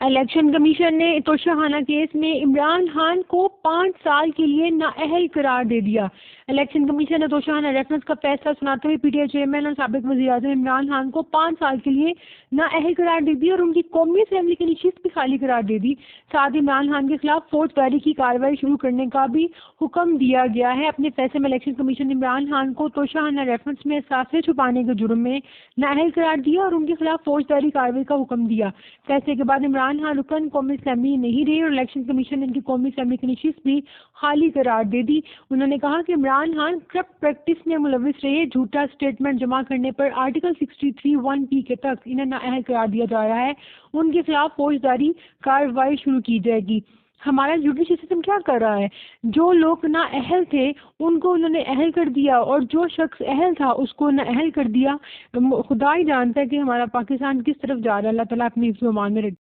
Election commission ने Toshakhana case में इमरान खान को 5 साल के लिए नाअहल करार दे दिया। इलेक्शन कमीशन ने तोशाखाना रेफरेंस का फैसला सुनाते हुए पीटीआई चेयरमैन और साबिक वज़ीर-ए-आज़म इमरान खान को 5 साल के लिए नाअहल करार दे दिया और उनकी कौमी असेंबली की नशिस्त भी खाली करार दे दी। साथ ही इमरान खान के खिलाफ फौजदारी की कार्रवाई शुरू करने का भी हुक्म दिया गया है। अपने फैसले में इलेक्शन कमीशन ने इमरान खान को तोशाखाना रेफरेंस में असासे छुपाने के जुर्म में नाअहल करार दिया और उनके खिलाफ फौजदारी कार्रवाई का हुक्म दिया। फैसले के बाद इमरान खान रुकन कौमी असेंबली नहीं रहे और इलेक्शन कमीशन ने इनकी कौमी असेंबली की नशिस्त भी खाली करार दे दी। उन्होंने कहा कि इमरान खान करप्ट प्रैक्टिस में मुलविस रहे। झूठा स्टेटमेंट जमा करने पर आर्टिकल 63(1) के तक इन्हें नाअहल करार दिया जा रहा है। उनके खिलाफ फौजदारी कार्रवाई शुरू की जाएगी। हमारा जुडिशल सिस्टम क्या कर रहा है? जो लोग नाअहल थे उनको उन्होंने अहल कर दिया और जो शख्स अहल था उसको नाअहल कर दिया। खुदा ही जानता है कि हमारा पाकिस्तान किस तरफ जा रहा है। अल्लाह ताला अपनी हिफ्ज़-ओ-अमान में रखे।